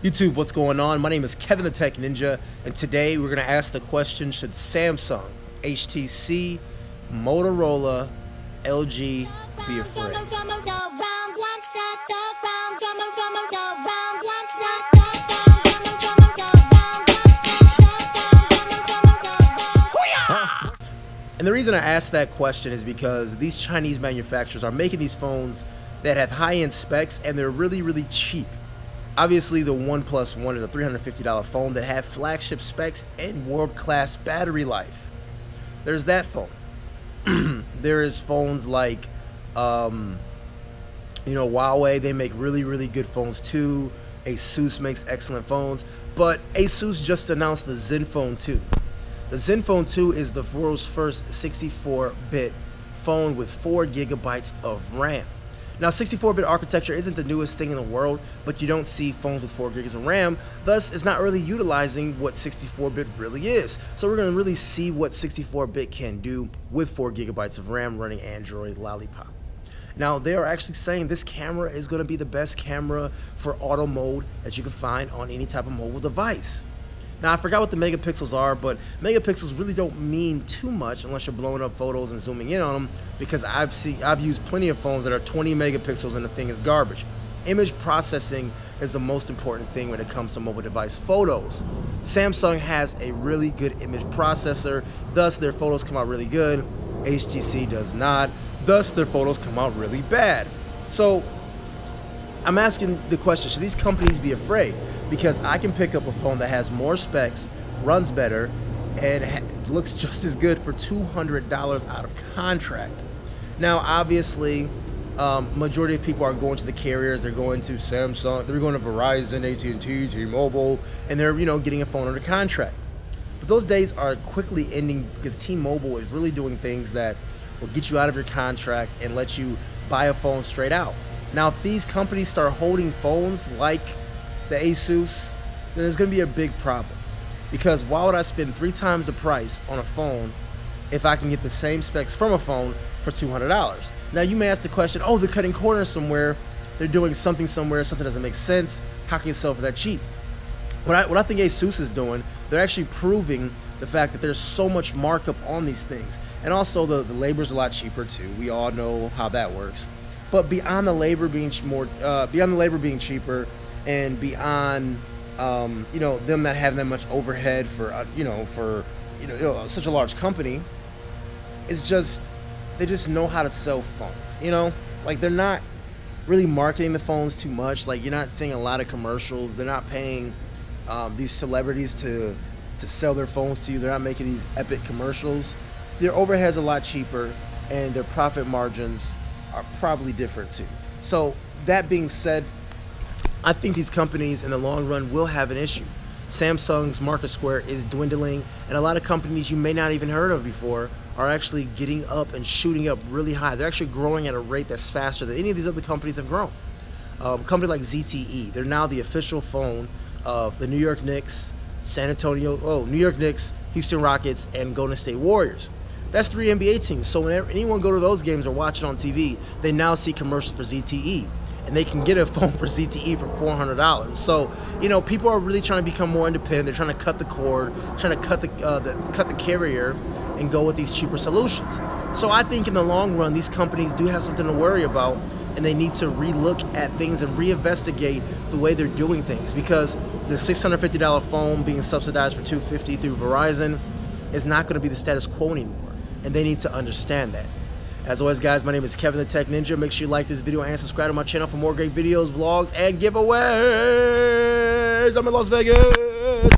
YouTube, what's going on? My name is Kevin the Tech Ninja, and today we're going to ask the question, should Samsung, HTC, Motorola, LG be afraid? And the reason I asked that question is because these Chinese manufacturers are making these phones that have high-end specs and they're really cheap. Obviously, the OnePlus One is a $350 phone that had flagship specs and world-class battery life. There's that phone. There is phones like, Huawei. They make really good phones too. Asus makes excellent phones, but Asus just announced the Zenfone 2. The Zenfone 2 is the world's first 64-bit phone with 4 GB of RAM. Now, 64-bit architecture isn't the newest thing in the world, but you don't see phones with 4 gigs of RAM, thus it's not really utilizing what 64-bit really is. So we're going to really see what 64-bit can do with 4 GB of RAM running Android Lollipop. Now, they are actually saying this camera is going to be the best camera for auto mode that you can find on any type of mobile device. Now, I forgot what the megapixels are, but megapixels really don't mean too much unless you're blowing up photos and zooming in on them, because I've used plenty of phones that are 20 megapixels and the thing is garbage. Image processing is the most important thing when it comes to mobile device photos. Samsung has a really good image processor, thus their photos come out really good. HTC does not, thus their photos come out really bad. So I'm asking the question, should these companies be afraid? Because I can pick up a phone that has more specs, runs better, and looks just as good for $200 out of contract. Now, obviously, majority of people are going to the carriers. They're going to Samsung, they're going to Verizon, AT&T, T-Mobile, and they're getting a phone under contract. But those days are quickly ending because T-Mobile is really doing things that will get you out of your contract and let you buy a phone straight out. Now, if these companies start holding phones like the Asus, then there's going to be a big problem. Because why would I spend 3 times the price on a phone if I can get the same specs from a phone for $200? Now, you may ask the question, oh, they're cutting corners somewhere. They're doing something somewhere, something doesn't make sense. How can you sell for that cheap? What I think Asus is doing, they're actually proving the fact that there's so much markup on these things. And also, the labor's a lot cheaper too. We all know how that works. But beyond the labor being cheaper, and beyond them not having that much overhead for such a large company, it's just they just know how to sell phones. Like, they're not really marketing the phones too much. Like, you're not seeing a lot of commercials. They're not paying these celebrities to sell their phones to you. They're not making these epic commercials. Their overhead's a lot cheaper, and their profit margins are probably different too. So that being said, I think these companies in the long run will have an issue. Samsung's market square is dwindling, and a lot of companies you may not even heard of before are actually getting up and shooting up really high. They're actually growing at a rate that's faster than any of these other companies have grown. A company like ZTE, they're now the official phone of the New York Knicks, New York Knicks, Houston Rockets, and Golden State Warriors. That's 3 NBA teams. So whenever anyone go to those games or watch it on TV, they now see commercials for ZTE. And they can get a phone for ZTE for $400. So, people are really trying to become more independent. They're trying to cut the cord, trying to cut the carrier and go with these cheaper solutions. So I think in the long run, these companies do have something to worry about, and they need to relook at things and reinvestigate the way they're doing things, because the $650 phone being subsidized for $250 through Verizon is not going to be the status quo anymore, and they need to understand that. As always, guys, my name is Kevin the Tech Ninja. Make sure you like this video and subscribe to my channel for more great videos, vlogs, and giveaways. I'm in Las Vegas.